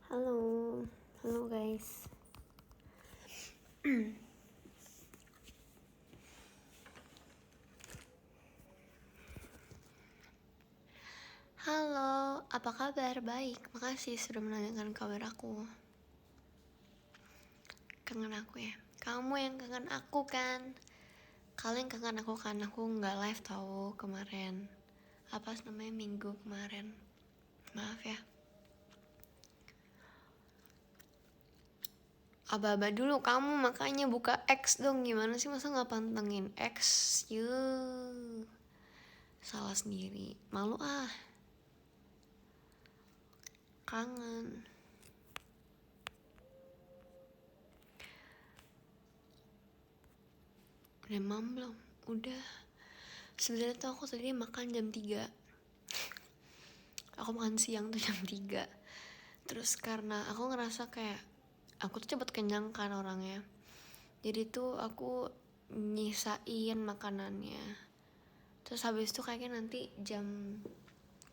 Halo, halo guys. Halo, apa kabar? Baik, makasih sudah menanyakan kabar aku. Kangen aku ya? Kamu yang kangen aku kan? Kalian kangen aku kan? Aku nggak live tahu kemarin. Apa namanya minggu kemarin? Maaf ya. Aba-aba dulu kamu makanya buka X dong. Gimana sih masa nggak pantengin X? Yuh. Salah sendiri. Malu ah. Kangen. Udah malam belum? Udah. Sebenarnya tuh aku tadi makan jam 3. Aku makan siang tuh jam 3. Terus karena aku ngerasa kayak aku tuh cepet kenyang kan orangnya. Jadi tuh aku nyisain makanannya. Terus habis itu kayaknya nanti jam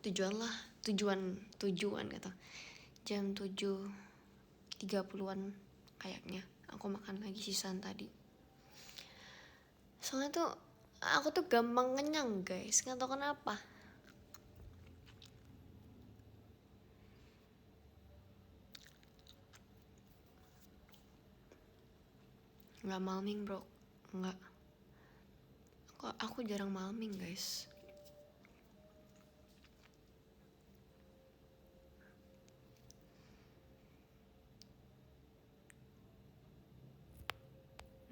tujuan lah, tujuan gitu. Jam 7.30-an kayaknya aku makan lagi sisaan tadi. Soalnya tuh aku tuh gampang kenyang guys, nggak tahu kenapa. Nggak malming bro, nggak. Aku jarang malming guys.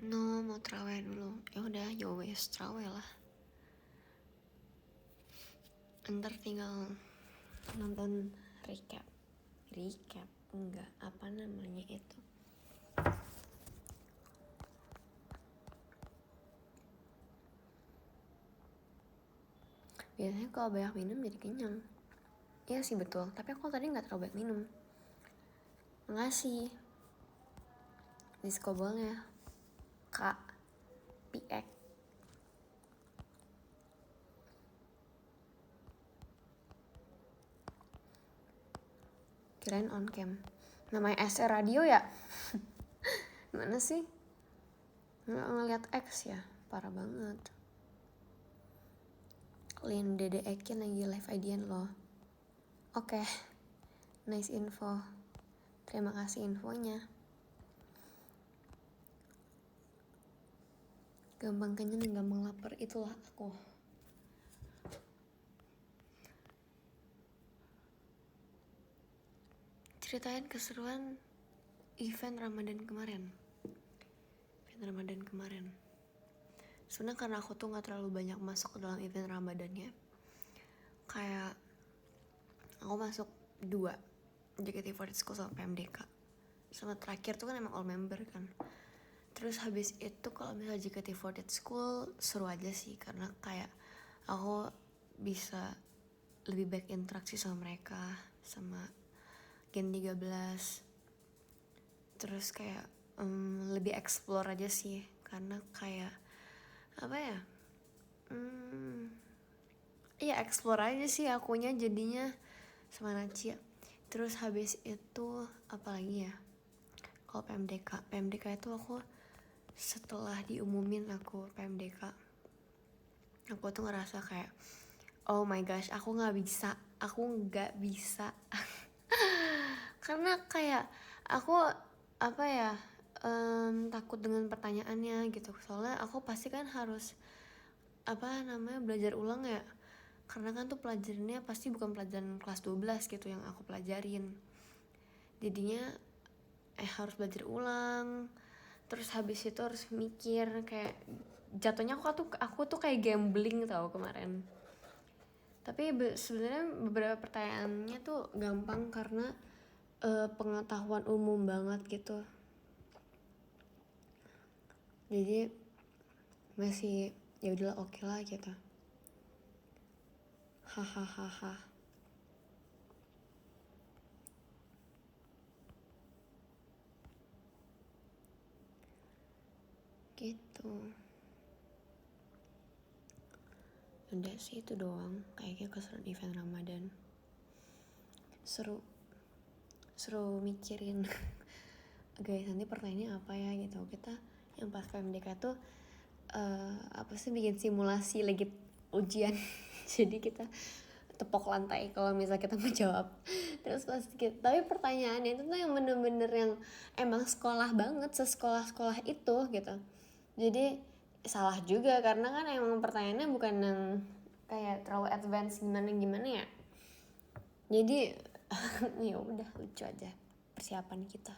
No, mau terawih dulu. Ya udah, yo wes terawih lah. Ntar tinggal nonton recap. Enggak, apa namanya itu. Biasanya kalau banyak minum jadi kenyang. Iya sih betul, tapi aku tadi nggak terlalu banyak minum. Makasih diskobolnya, Kak Piek. Kirain on cam. Namanya SR Radio ya? Mana sih? Nggak ngeliat X ya? Parah banget. Lin Dede Ekin lagi live IDN loh. Oke, nice info. Terima kasih infonya. Gampang kenyang dan gampang lapar, itulah aku. Ceritain keseruan event Ramadan kemarin. Sebenarnya karena aku tuh nggak terlalu banyak masuk ke dalam event Ramadannya. Kayak aku masuk 2, JKT48 School sama PMDK. Sama terakhir tuh kan emang all member kan. Terus habis itu kalau misalnya JKT48 School seru aja sih, karena kayak aku bisa lebih baik interaksi sama mereka, sama Gen 13. Terus kayak lebih explore aja sih, karena kayak apa ya, iya explore aja sih akunya jadinya sama Nacia. Terus habis itu apa lagi ya, kalau PMDK itu aku setelah diumumin aku PMDK, aku tuh ngerasa kayak oh my gosh, aku nggak bisa karena kayak aku apa ya, takut dengan pertanyaannya gitu. Soalnya aku pasti kan harus apa namanya belajar ulang ya, karena kan tuh pelajarannya pasti bukan pelajaran kelas 12 gitu yang aku pelajarin. Jadinya harus belajar ulang. Terus habis itu harus mikir, kayak jatuhnya aku tuh kayak gambling tau kemarin. Tapi sebenarnya beberapa pertanyaannya tuh gampang karena pengetahuan umum banget gitu. Jadi masih ya udahlah, oke lah gitu. Hahaha. Gitu. Udah sih itu doang kayaknya keseruan event Ramadan. Seru suruh mikirin guys nanti pertanyaannya apa ya gitu. Kita yang pas PMDK tuh apa sih bikin simulasi lagi ujian jadi kita tepok lantai kalau misalnya kita mau jawab. Terus pas kita, tapi pertanyaannya itu tuh yang bener-bener yang emang sekolah banget, sesekolah-sekolah itu gitu. Jadi salah juga karena kan emang pertanyaannya bukan yang kayak terlalu advance gimana ya. Jadi ya udah lucu aja persiapan kita.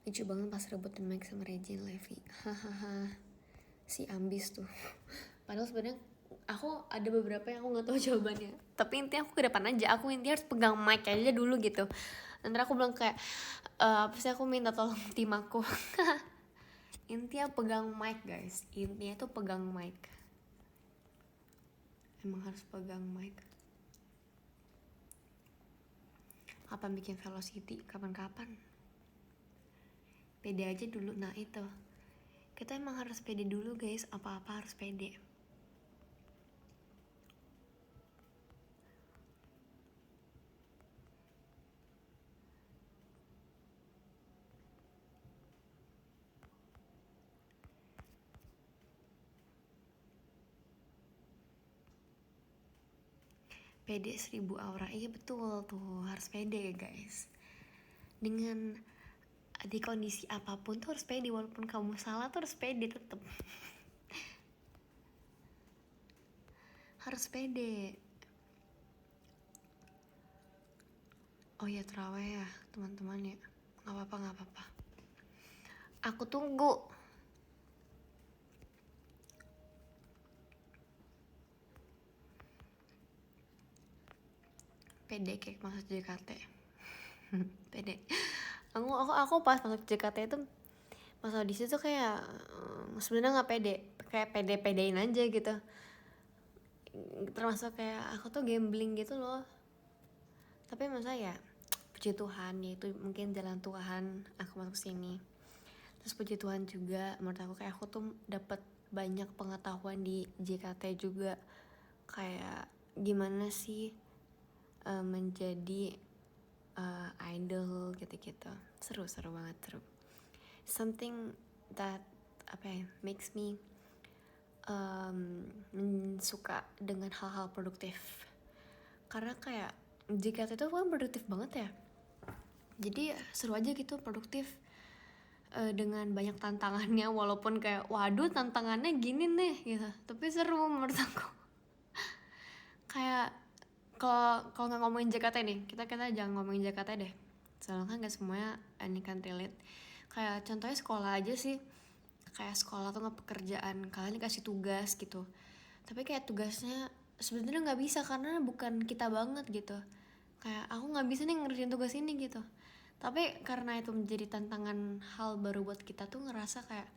Lucu banget pas rebutin Mike sama Regine Levy. Hahaha. Si ambis tuh. Padahal sebenarnya aku ada beberapa yang aku nggak tahu jawabannya. Tapi intinya aku ke depan aja. Aku intinya harus pegang mic aja dulu gitu. Nanti aku bilang kayak apa sih aku minta tolong tim aku. Intinya pegang mic guys. Intinya tuh pegang mic. Emang harus pegang mic. Kapan bikin velocity? Kapan-kapan. Pede aja dulu. Nah itu kita emang harus pede dulu guys. Apa-apa harus pede. Pede 1000 aura. Iya betul tuh, harus pede guys. Dengan di kondisi apapun tuh harus pede, walaupun kamu salah tuh harus pede tetep. Harus pede. Oh ya terawih ya teman-teman ya. Gak apa-apa. Aku tunggu. Pede kayak masuk JKT. Pede. Aku pas masuk JKT itu pas audisi tuh kayak sebenarnya nggak pede, kayak pede-pedein aja gitu. Termasuk kayak aku tuh gambling gitu loh. Tapi masa ya puji Tuhan ya itu mungkin jalan Tuhan aku masuk sini. Terus puji Tuhan juga menurut aku kayak aku tuh dapat banyak pengetahuan di JKT juga, kayak gimana sih menjadi idol gitu-gitu. Seru banget, seru. Something that makes me suka dengan hal-hal produktif. Karena kayak JKT itu kan produktif banget ya. Jadi seru aja gitu, produktif dengan banyak tantangannya, walaupun kayak waduh tantangannya gini nih gitu, tapi seru menurut aku. Kayak kalau nggak ngomongin JKT nih, kita jangan ngomongin JKT deh, soalnya kan nggak semuanya ini kan relate. Kayak contohnya sekolah aja sih, kayak sekolah tuh nggak pekerjaan, kalian dikasih tugas gitu, tapi kayak tugasnya sebenarnya nggak bisa karena bukan kita banget gitu. Kayak aku nggak bisa nih ngerjain tugas ini gitu, tapi karena itu menjadi tantangan hal baru buat kita tuh ngerasa kayak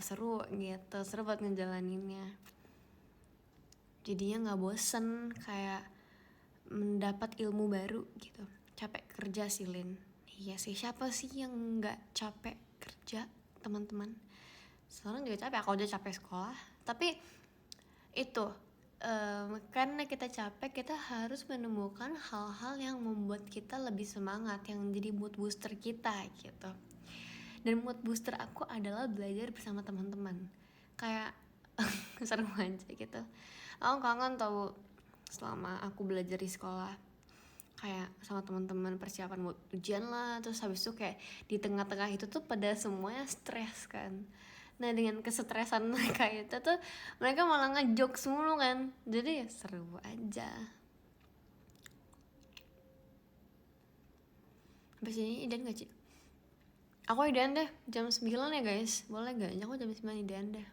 seru gitu, seru buat ngejalaninnya. Jadinya nggak bosen, kayak mendapat ilmu baru gitu. Capek kerja sih Lin. Iya sih, siapa sih yang nggak capek kerja teman-teman? Sekarang juga capek, aku udah capek sekolah. Tapi itu karena kita capek, kita harus menemukan hal-hal yang membuat kita lebih semangat, yang jadi mood booster kita gitu. Dan mood booster aku adalah belajar bersama teman-teman. Kayak seru aja gitu. Aku kangen tau selama aku belajar di sekolah, kayak sama teman-teman persiapan buat ujian lah, terus habis itu kayak di tengah-tengah itu tuh pada semuanya stres kan. Nah dengan kesetresan mereka itu tuh mereka malah ngejokes mulu kan, jadi ya seru aja. Habis ini idan gak Ci? Aku idan deh jam 9 ya guys, boleh gak? Aku jam 9 idan deh.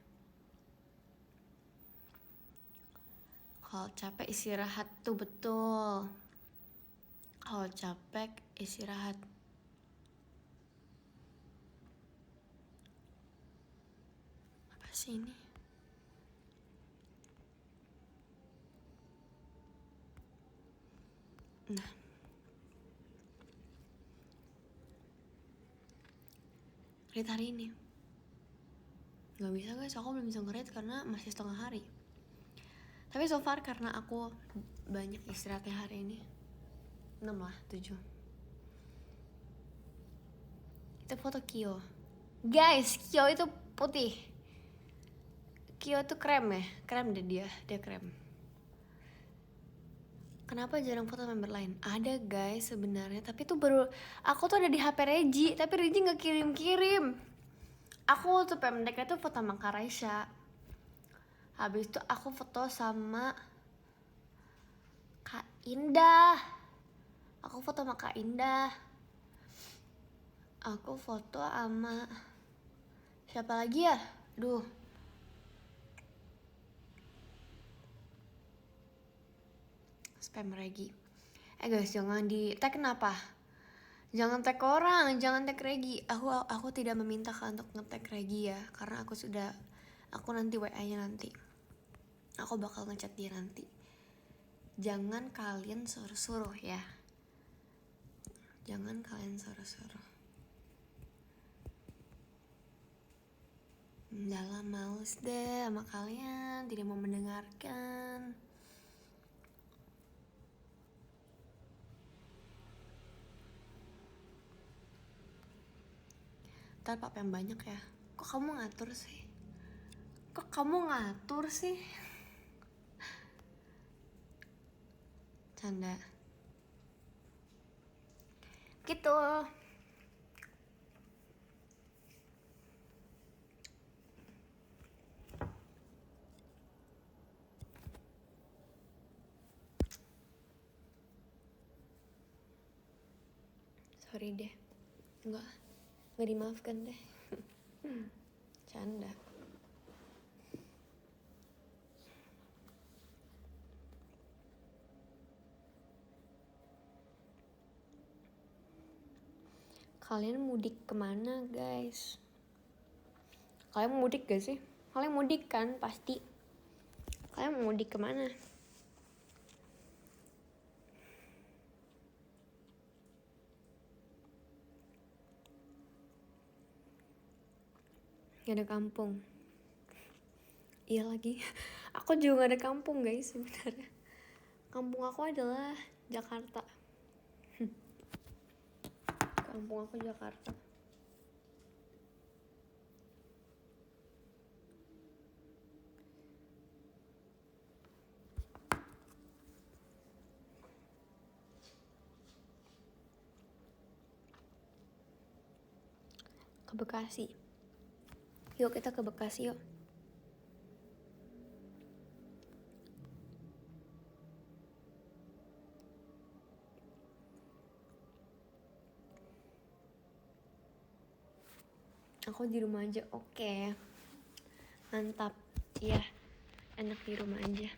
Kalau capek istirahat tuh betul. Kalau capek istirahat. Apa sih ini? Nah, nge-rate hari ini. Gak bisa guys, aku belum bisa nge-rate karena masih setengah hari. Tapi so far karena aku banyak istirahatnya hari ini, 6 lah, 7. Itu foto Kyo. Guys, Kyo itu putih. Kyo tuh krem ya, krem deh dia krem. Kenapa jarang foto member lain? Ada guys sebenarnya, tapi tuh baru aku tuh ada di HP Regi, tapi Regi nggak kirim-kirim. Aku tuh PMDK tuh foto sama Kak Raisya. Habis itu aku foto sama Kak Indah. Aku foto sama Kak Indah. Aku foto sama siapa lagi ya? Duh. Spam Regi. Guys, jangan di tag. Kenapa? Jangan tag orang, jangan tag Regi. Aku tidak meminta kalian untuk nge-tag Regi ya, karena aku nanti WA-nya nanti. Aku bakal ngechat dia nanti. Jangan kalian suruh-suruh ya. Jangan kalian suruh-suruh. Dalam males deh sama kalian, tidak mau mendengarkan. Ntar pap yang banyak ya. Kok kamu ngatur sih? Canda. Gitu. Sorry deh. Enggak dimaafkan deh. Canda. Kalian mudik kemana guys? Kalian mudik gak sih? Kalian mudik kan pasti. Kalian mau mudik kemana? Gak ada kampung. Iya lagi. Aku juga gak ada kampung guys sebenarnya. Kampung aku adalah Jakarta. Kampung aku Jakarta. Ke Bekasi. Yuk kita ke Bekasi yuk. Aku di rumah aja. Oke. Mantap. Iya. Enak di rumah aja.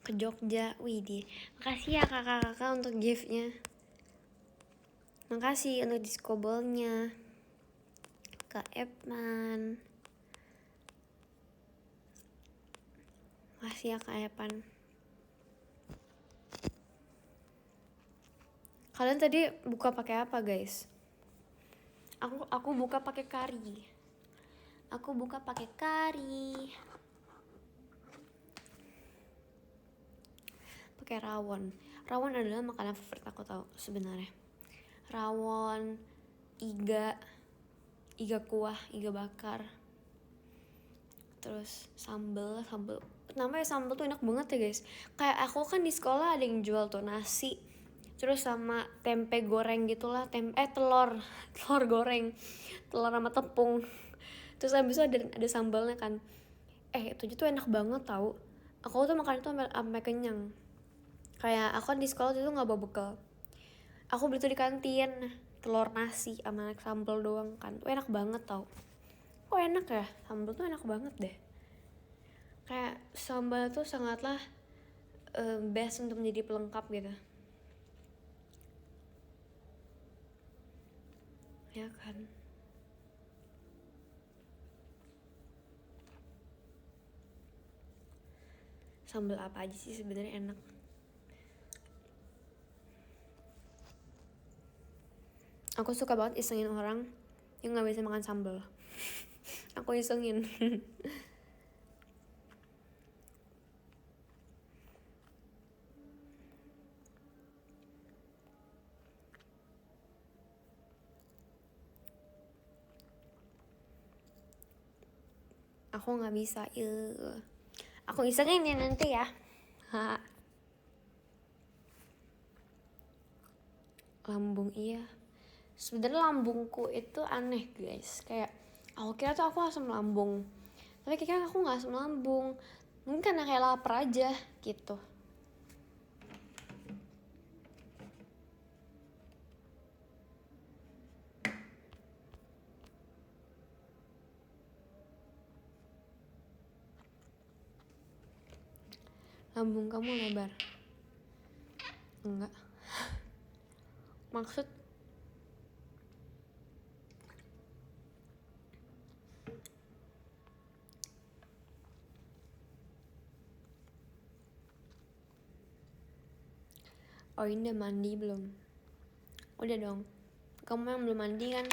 Ke Jogja. Widih. Makasih ya kakak-kakak untuk giftnya. Makasih untuk diskobolnya. Kak Epan. Makasih ya Kak Epan. Kalian tadi buka pakai apa guys? Aku buka pakai kari. Pakai rawon. Rawon adalah makanan favorit aku tahu sebenarnya. Rawon, iga kuah, iga bakar. Terus sambal. Namanya sambal tuh enak banget ya guys. Kayak aku kan di sekolah ada yang jual tuh nasi. Terus sama tempe goreng gitulah, telur goreng, telur sama tepung. Terus habis itu ada sambalnya kan. Itu tuh enak banget tau. Aku tuh makan itu sampai kenyang. Kayak aku di sekolah itu nggak bawa bekal. Aku beli tuh di kantin, telur nasi sama sambal doang kan. Tuh enak banget tau. Kok enak ya? Sambal tuh enak banget deh. Kayak sambal tuh sangatlah best untuk menjadi pelengkap gitu. Ya kan. Sambal apa aja sih sebenarnya enak. Aku suka banget isengin orang yang nggak bisa makan sambal. Aku isengin. Aku nggak bisa. Aku isengin ya nanti ya. Lambung iya. Sebenarnya lambungku itu aneh guys. Kayak aku kira tuh aku asam lambung. Tapi kayaknya aku nggak asam lambung. Mungkin karena kayak lapar aja gitu. Lambung kamu lebar? Enggak. Maksud oh ini udah mandi belum? Udah dong. Kamu yang belum mandi kan?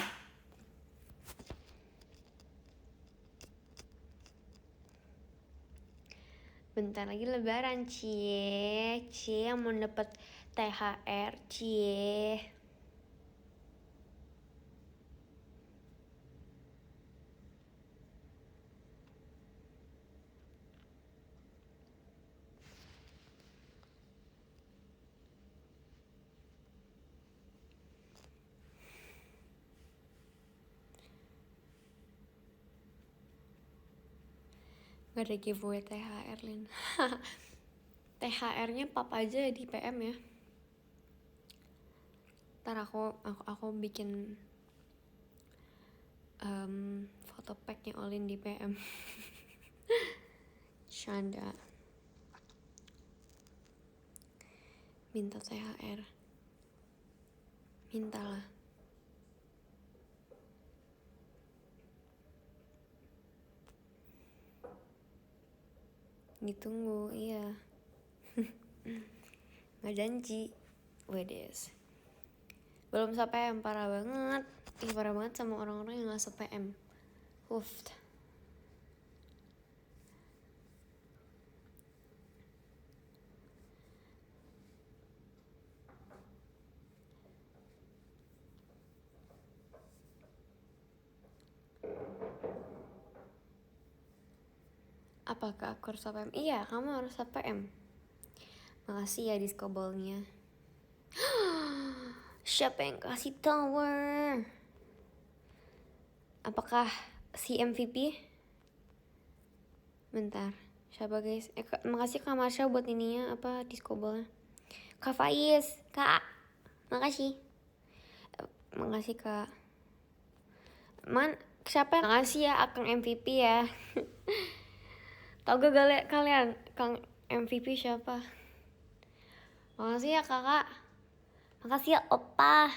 Bentar lagi lebaran cie. Cie yang mau dapet THR cie. Gak ada giveaway THR Lin. THR-nya pap aja di PM ya. Ntar aku bikin foto packnya Olin di PM. Canda. Minta THR. Mintalah. Ditunggu, iya. Nggak janji. Wedes. Belum se-PM, parah banget. Parah banget sama orang-orang yang gak se-PM. Apakah aku harus se-PM? Iya, kamu harus se-PM. Makasih ya diskobolnya. Siapa yang kasih tower? Apakah si MVP? Bentar, siapa guys? Makasih Kak Marsha buat ininya, apa diskobolnya. Kak Faiz, Kak, makasih. Makasih Kak. Siapa yang makasih ya Akang MVP ya. Tau gak kalian Kang MVP siapa? Makasih ya kakak. Makasih ya opa.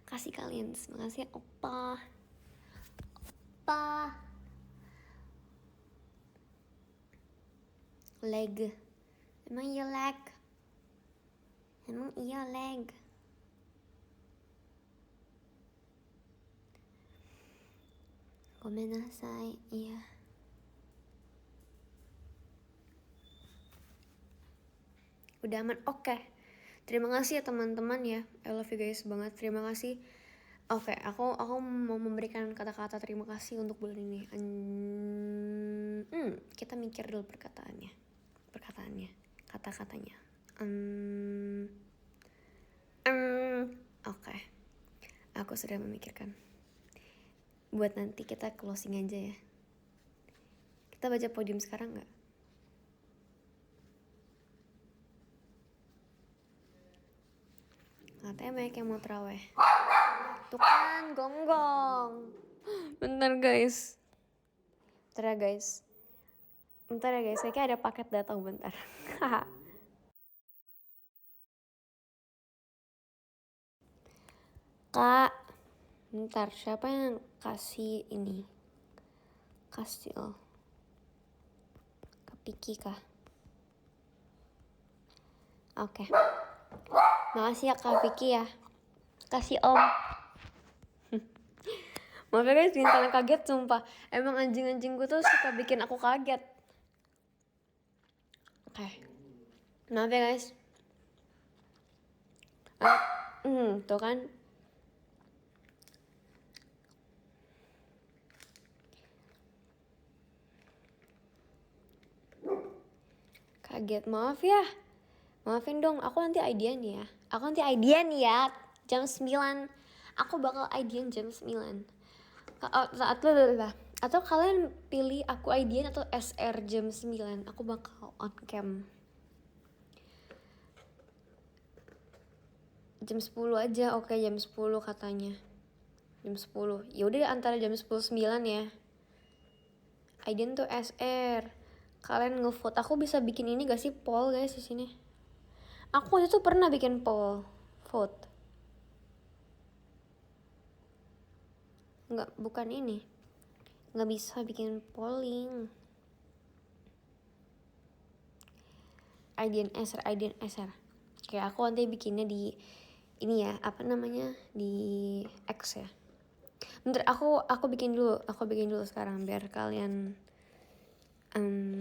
Kasih kalian, makasih ya opa. Opa. Leg. Emang iya leg? Emang iya leg? Gomenasai, iya. Udah aman, oke. Terima kasih ya teman-teman ya. I love you guys banget. Terima kasih. Oke, aku mau memberikan kata-kata terima kasih untuk bulan ini. Kita mikir dulu kata-katanya. Oke. Aku sudah memikirkan. Buat nanti kita closing aja ya. Kita baca podium sekarang nggak? Katanya banyak yang mau terawih. Tuh kan, gonggong. Bentar guys. Bentar ya guys, kayaknya ada paket datang bentar. Kak, bentar, siapa yang kasih ini? Kasih Kak Piki kah? Oke. Makasih ya Kak Piki ya. Kasih Om. Maaf ya guys, bikin kalian kaget sumpah. Emang anjing-anjingku tuh suka bikin aku kaget. Oke. Maaf ya guys. Tuh kan. Kaget, maaf ya. Maafin dong, aku nanti idea nih ya. Jam 9. Aku bakal idea jam 9. Atau kalian pilih aku idea atau SR jam 9. Aku bakal on cam. Jam 10 aja, oke jam 10 katanya. Jam 10. Ya udah antara jam 10 9 ya. Aiden tuh SR. Kalian ngevote. Aku bisa bikin ini gak sih poll guys di sini? Aku waktu itu pernah bikin poll vote. Enggak, bukan ini. Nggak bisa bikin polling. Aiden SR. Kayak aku nanti bikinnya di ini ya, apa namanya, di X ya. Bentar, aku bikin dulu sekarang biar kalian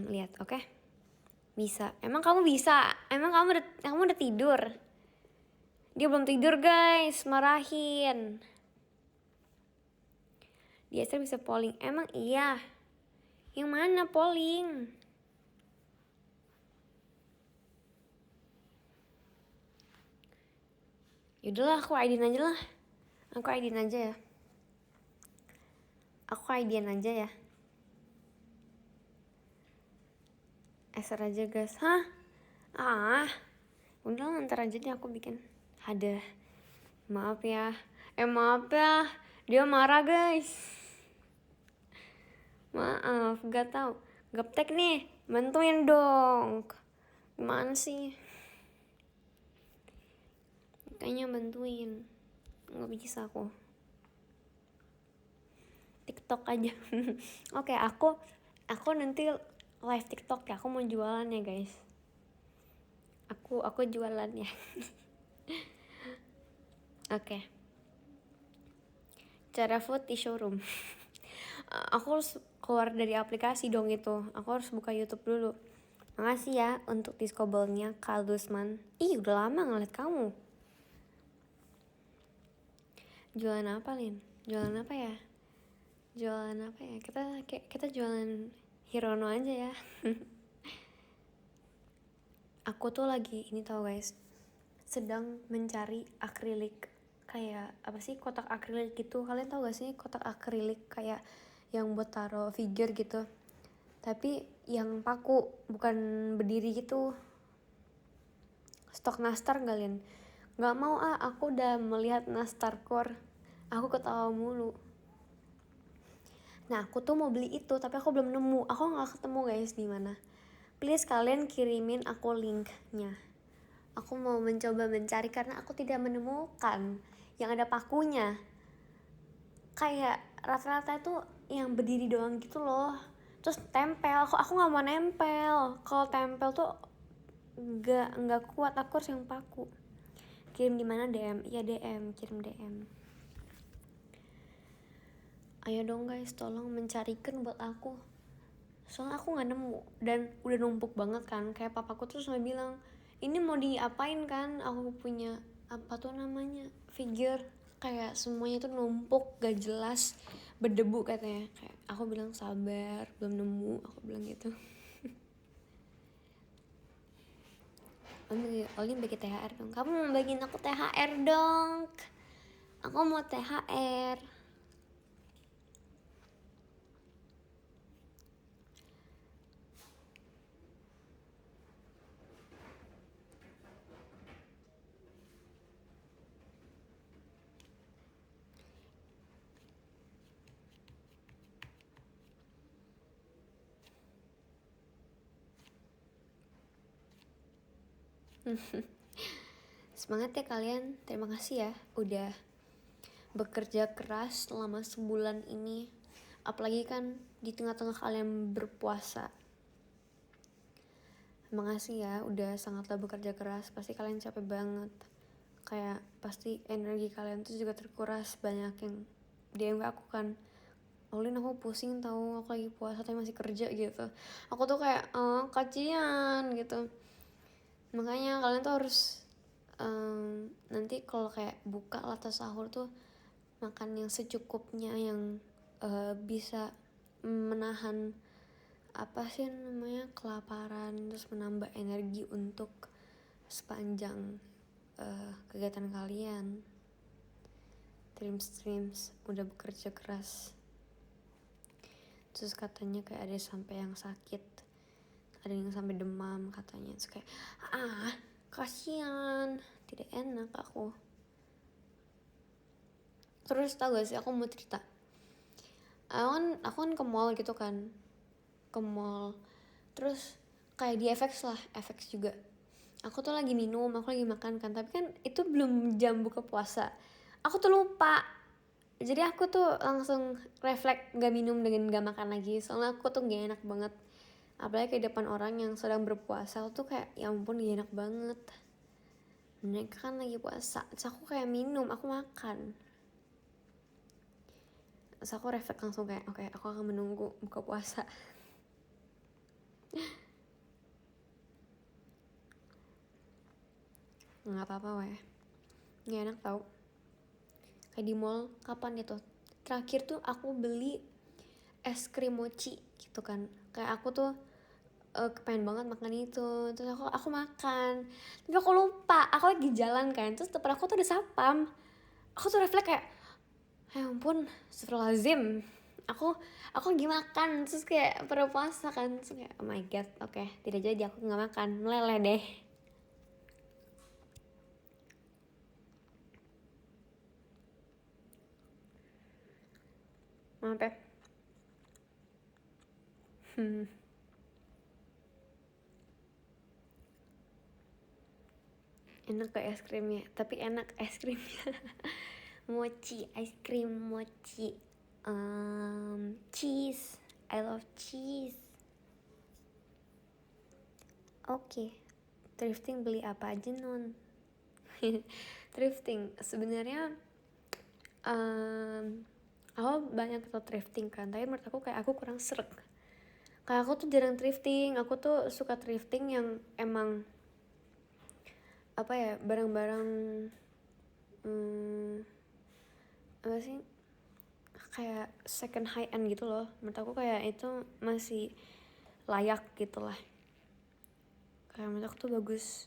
lihat, oke? Bisa. Emang kamu bisa? Emang kamu udah tidur? Dia belum tidur guys, marahin. Dia bisa polling. Emang iya? Yang mana polling? Yaudahlah, aku ID-in aja lah. Aku ID-in aja ya. Eser aja guys. Hah? Udah ntar aja deh aku bikin. Ada. Maaf ya. Dia marah guys. Maaf, gak tahu. Gaptek nih, bantuin dong. Gimana sih? Kayaknya bantuin. Nggak bisa aku. TikTok aja. Oke, aku nanti live TikTok ya. Aku mau jualan ya guys. Aku jualan ya. Oke. Cara vote di showroom. Aku harus keluar dari aplikasi dong itu. Aku harus buka YouTube dulu. Makasih ya untuk discobalnya Kak Dusman. Udah lama ngeliat kamu. Jualan apa, Lin? Jualan apa ya? Kita jualan Hirono aja ya. Aku tuh lagi ini tau guys, sedang mencari akrilik. Kayak apa sih, kotak akrilik gitu. Kalian tau gak sih kotak akrilik kayak yang buat taruh figure gitu, tapi yang paku, bukan berdiri gitu. Stok nastar kalian? Gak mau aku udah melihat nastar core, aku ketawa mulu. Nah, aku tuh mau beli itu tapi aku belum nemu. Aku nggak ketemu guys di mana. Please kalian kirimin aku linknya. Aku mau mencoba mencari karena aku tidak menemukan yang ada pakunya. Kayak rata-rata itu yang berdiri doang gitu loh. Terus tempel. Aku nggak mau nempel. Kalau tempel tuh nggak kuat. Aku harus yang paku. Kirim di mana? DM? Iya DM. Kirim DM. Ayo dong guys, tolong mencarikan buat aku. Soalnya aku nggak nemu dan udah numpuk banget kan. Kayak papaku tuh sampai bilang, ini mau diapain kan? Aku punya apa tuh namanya, figure, kayak semuanya tuh numpuk, gak jelas, berdebu katanya. Kayak aku bilang sabar, belum nemu. Aku bilang gitu. Olin bagi THR dong. Kamu mau bagiin aku THR dong. Aku mau THR. Semangat ya kalian. Terima kasih ya udah bekerja keras selama sebulan ini. Apalagi kan di tengah-tengah kalian berpuasa. Makasih ya udah sangatlah bekerja keras. Pasti kalian capek banget. Kayak pasti energi kalian tuh juga terkuras. Banyak yang DM ke aku kan, Olin aku pusing tahu, aku lagi puasa tapi masih kerja gitu. Aku tuh kayak kacian gitu. Makanya kalian tuh harus nanti kalau kayak buka atau sahur tuh makan yang secukupnya, yang bisa menahan apa sih namanya, kelaparan, terus menambah energi untuk sepanjang kegiatan kalian. Streams udah bekerja keras. Terus katanya kayak ada sampai yang sakit, ada yang sampai demam katanya. Terus kayak kasihan, tidak enak aku. Terus tau gak sih, aku mau cerita, aku kan ke mall gitu kan, ke mall terus kayak di FX lah, FX juga aku tuh lagi minum, aku lagi makan kan, tapi kan itu belum jam buka puasa, aku tuh lupa. Jadi aku tuh langsung refleks gak minum dengan gak makan lagi, soalnya aku tuh gak enak banget, apalagi kayak depan orang yang sedang berpuasa. Aku tuh kayak ya ampun gak enak banget, mereka kan lagi puasa. Terus aku kayak minum, aku makan. Terus aku refleks langsung kayak oke, aku akan menunggu buka puasa. Nggak apa-apa weh, nggak enak tau. Kayak di mall kapan itu terakhir tuh aku beli es krim mochi gitu kan, kayak aku tuh kepengen banget makan itu. Terus aku makan, tapi aku lupa, aku lagi jalan kan, terus depan aku tuh ada satpam. Aku tuh refleks kayak ya ampun, astagfirullahaladzim, aku lagi makan. Terus kayak pada puasa kan, terus kayak oh my god, oke, tidak jadi, aku nggak makan, meleleh deh. Maaf ya. Enak kayak es krimnya, tapi enak es krimnya. Mochi, ice cream mochi, cheese, I love cheese. Oke, thrifting beli apa aja non? Thrifting sebenarnya aku banyak tuh thrifting kan, tapi menurut aku kayak aku kurang srek. Kayak aku tuh jarang thrifting, aku tuh suka thrifting yang emang apa ya, barang-barang apa sih, kayak second high end gitu loh. Menurut aku kayak itu masih layak gitu lah. Kayak menurut aku tuh bagus,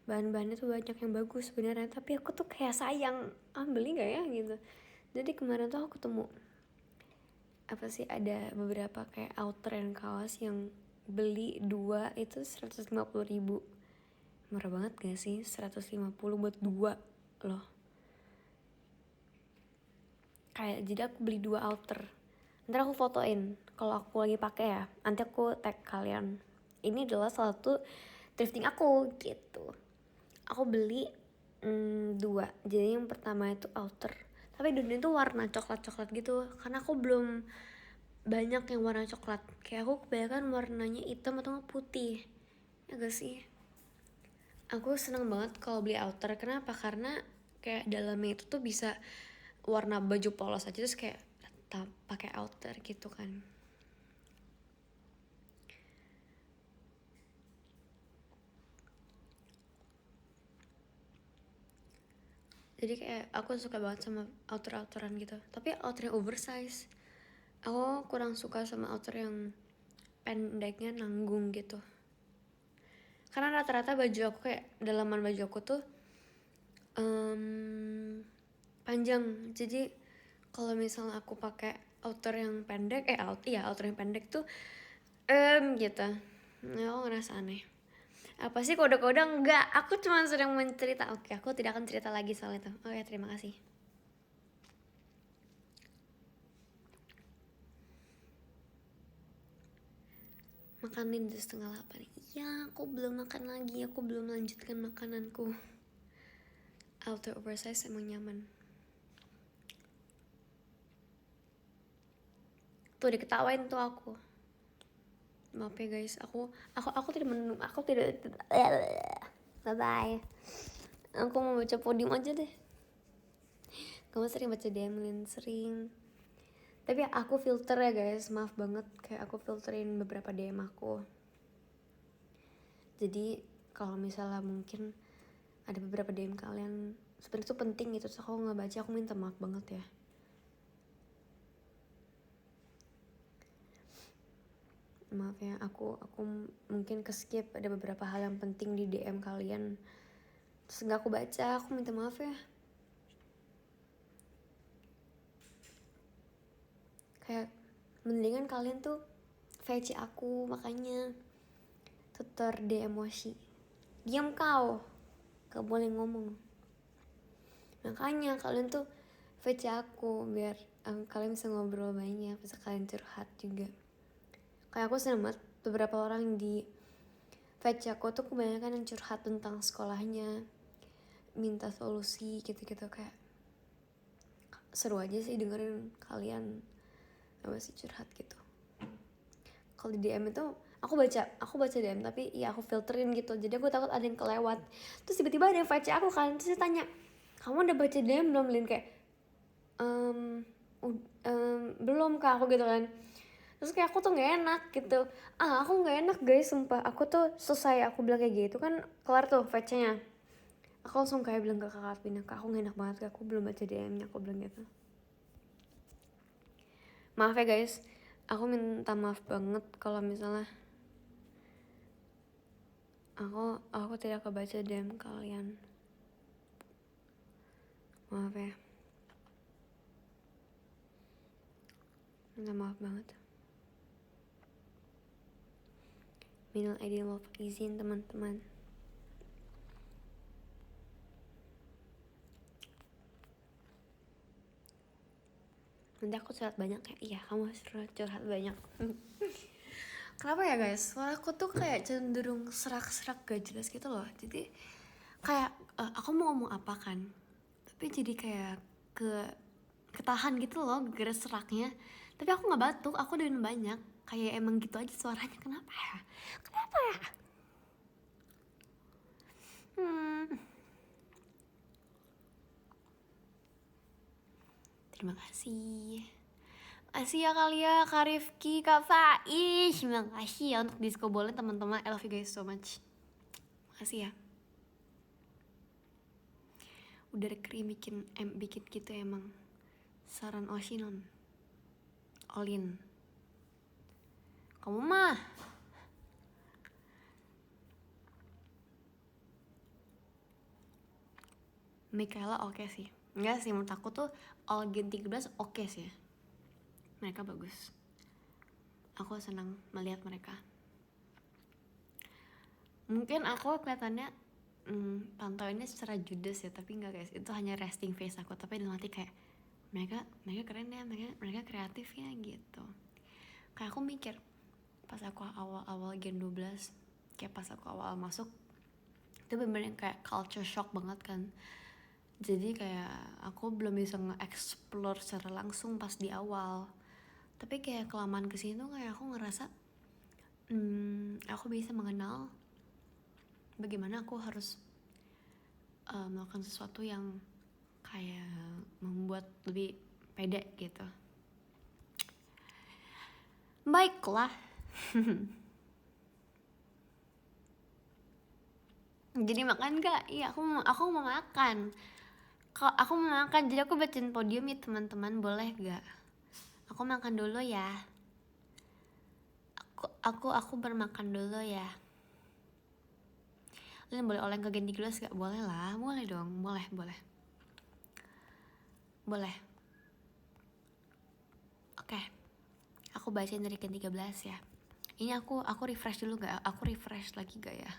bahan-bahannya tuh banyak yang bagus sebenarnya, tapi aku tuh kayak sayang beli gak ya gitu. Jadi kemarin tuh aku ketemu apa sih, ada beberapa kayak outer dan kaos yang beli 2 itu 150.000. Murah banget gak sih 150 buat 2 loh. Kayak jadi aku beli 2 outer, ntar aku fotoin kalau aku lagi pakai ya, nanti aku tag kalian. Ini adalah salah satu thrifting aku gitu. Aku beli 2. Jadi yang pertama itu outer, tapi dunia itu warna coklat-coklat gitu, karena aku belum banyak yang warna coklat. Kayak aku kebanyakan warnanya hitam atau putih, ya gak sih? Aku seneng banget kalau beli outer. Kenapa? Karena kayak dalamnya itu tuh bisa warna baju polos aja, terus kayak tetap pakai outer gitu kan. Jadi kayak aku suka banget sama outer-outeran gitu, tapi outer yang oversize. Aku kurang suka sama outer yang pendeknya nanggung gitu, karena rata-rata baju aku kayak dalaman baju aku tuh panjang. Jadi kalau misalnya aku pakai outer yang pendek, outer yang pendek tuh gitu, aku ngerasa aneh. Apa sih kode-kode? Enggak, aku cuma sedang mencerita. Oke, aku tidak akan cerita lagi soal itu. Oke, terima kasih. Makanin jam 7:30. Iya, aku belum makan lagi, aku belum melanjutkan makananku. Outer oversize emang nyaman. Tuh diketawain tuh aku. Maaf ya guys, aku tidak menenun, aku tidak. Bye bye. Aku mau baca podium aja deh. Kamu sering baca DM Lin? Sering. Tapi aku filter ya guys, maaf banget. Kayak aku filterin beberapa DM aku. Jadi kalau misalnya mungkin ada beberapa DM kalian sebenarnya itu penting gitu, terus aku nggak baca, aku minta maaf banget ya. Maaf ya, aku mungkin keskip ada beberapa hal yang penting di DM kalian, terus nggak aku baca, aku minta maaf ya. Kayak mendingan kalian tuh VC aku, makanya tutor de emosi. Diam kau, gak boleh ngomong. Makanya kalian tuh VC aku biar kalian bisa ngobrol banyak, bisa kalian curhat juga. Kayak aku seneng banget beberapa orang di VC aku tuh kebanyakan yang curhat tentang sekolahnya, minta solusi gitu-gitu. Kayak seru aja sih dengerin kalian masih curhat gitu. Kalau di DM itu aku baca DM, tapi ya aku filterin gitu, jadi aku takut ada yang kelewat. Terus tiba-tiba ada yang VC aku kan, terus dia tanya, kamu udah baca DM belum Lin? Kayak belum kak, aku gitu kan. Terus kayak aku tuh nggak enak gitu. Aku nggak enak guys, sumpah. Aku tuh selesai aku bilang kayak gitu kan, kelar tuh VC-nya, aku langsung kayak bilang ke kakak Pina, kak aku gak enak banget, aku belum baca DM-nya, aku bilang gitu. Maaf ya guys, aku minta maaf banget kalau misalnya aku tidak kebaca DM kalian. Maaf ya, minta maaf banget. Minal aidin wal faizin teman-teman. Nanti aku curhat banyak kayak, iya kamu harus curhat banyak. Kenapa ya guys, suara aku tuh kayak cenderung serak-serak gak jelas gitu loh. Jadi kayak aku mau ngomong apa kan, tapi jadi kayak ketahan gitu loh gara seraknya. Tapi aku gak batuk, aku udah minum banyak. Kayak emang gitu aja suaranya, kenapa ya? Terima kasih. Makasih ya kali ya Kak Rifki, Kak Faiz. Makasih ya untuk disco boleh teman-teman. I love you guys so much. Makasih ya. Udah krim bikin gitu emang. Saran Oshinon. Olin. Kamu mah. Michaela oke sih. Enggak sih, menurut aku tuh All Gen 13 oke sih. Mereka bagus. Aku senang melihat mereka. Mungkin aku kelihatannya pantauinnya secara judes ya, tapi enggak guys, itu hanya resting face aku. Tapi dalam hati kayak mereka keren ya, mereka kreatif ya gitu. Kayak aku mikir pas aku awal Gen 12, kayak pas aku awal masuk itu bener-bener kayak culture shock banget kan. Jadi kayak aku belum bisa nge-explore secara langsung pas di awal. Tapi kayak kelamaan kesini tuh kayak aku ngerasa aku bisa mengenal bagaimana aku harus melakukan sesuatu yang kayak membuat lebih pede gitu. Baiklah. Jadi makan gak? Iya, aku mau makan. Kalau aku mau makan, jadi aku bacain podium ya teman-teman, boleh gak? Aku makan dulu ya. Aku bermakan dulu ya. Kalian boleh oleng ke Gen 13 gak? Boleh lah, boleh dong, boleh. Oke. Aku bacain dari Gen 13 ya. Ini aku refresh dulu gak? Aku refresh lagi gak ya?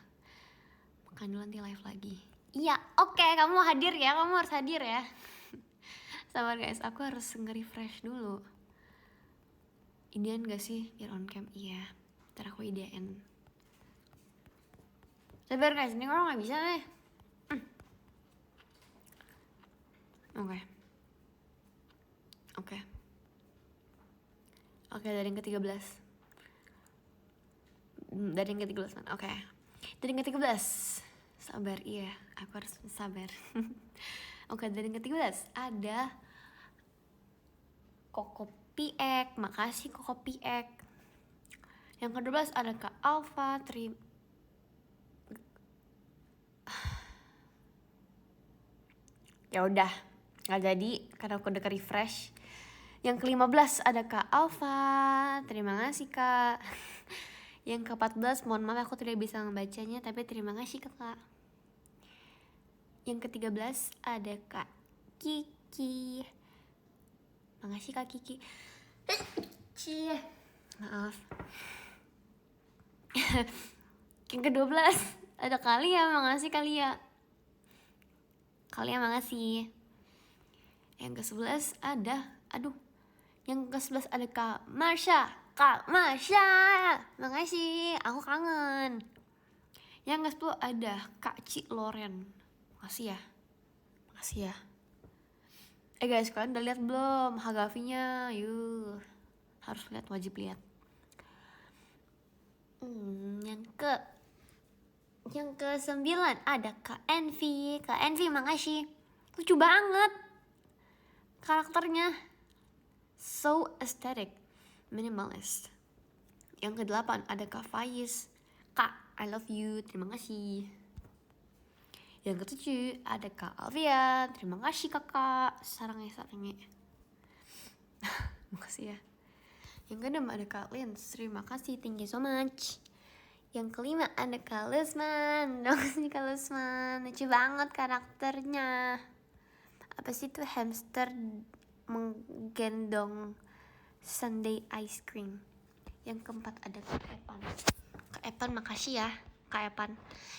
Makan dulu nanti live lagi. Iya, oke, kamu hadir ya, kamu harus hadir ya. Sabar guys, aku harus nge-refresh dulu. Idean gak sih biar on cam? Iya, ntar aku idean. Sabar guys, ini orang gak bisa nih. Oke, dari yang ke-13. Dari yang ke-13 man. Oke. Dari yang ke-13. Sabar, iya, aku harus sabar. Oke, dari yang ke-13 ada Koko Piek, makasih Koko Piek. Yang ke-12 ada Kak Alfa, ya udah nggak jadi karena aku udah ke-refresh. Yang ke-15 ada Kak Alfa, terima kasih Kak. Yang ke-14 mohon maaf aku tidak bisa membacanya, tapi terima kasih Kakak. Yang ke-13 ada Kak Kiki, makasih Kak Kiki. Cie, maaf. Yang ke-12 ada Kalia, makasih Kalia. Kalia makasih. Yang ke-11 ada, yang ke-11 ada Kak Marsha. Kak Marsha, makasih, aku kangen. Yang ke-10 ada Kak Ci Loren, makasih ya. Makasih ya. Guys, kalian udah lihat belum Hagafi-nya? Yuk, harus lihat, wajib lihat. Yang ke-9 ada Kak Envy. Kak Envy makasih, lucu banget karakternya, so aesthetic, minimalist. Yang ke-8 ada Kak Faiz. Kak, I love you, terima kasih. Yang ke-7 ada Kak Alvia, terima kasih kakak, sarangnya. Makasih ya. Yang ke-6 ada Kak Lins, terima kasih, thank you so much. Yang ke-5 ada Kak Lusman, makasih Kak Lusman, lucu banget karakternya. Apa sih itu, hamster menggendong sundae ice cream. Yang ke-4 ada Kak Epan. Kak Epan makasih ya Kak Epan.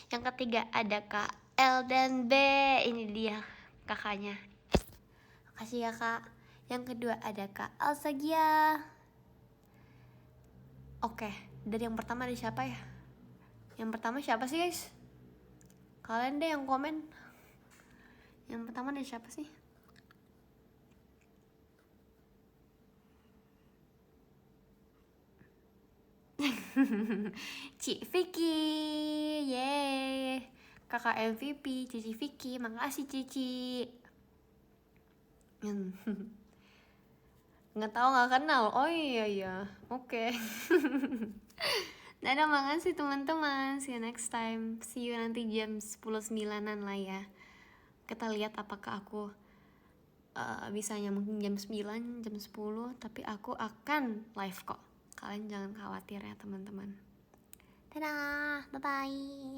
Yang ke-3 ada Kak L dan B, ini dia kakaknya, makasih ya Kak. Yang kedua ada Kak Alsagia. Oke, dari yang pertama ada siapa ya? Yang pertama siapa sih guys? Kalian deh yang komen. Yang pertama ada siapa sih? Cik Vicky, yeay. Kakak MVP, Cici Vicky, makasih Cici. Nggak tahu, nggak kenal. Oh iya, oke. Dadah, makasih teman-teman. See you next time. See you nanti jam 10.09-an lah ya. Kita lihat apakah aku bisanya mungkin jam 9, jam 10. Tapi aku akan live kok. Kalian jangan khawatir ya teman-teman. Dadah, bye-bye.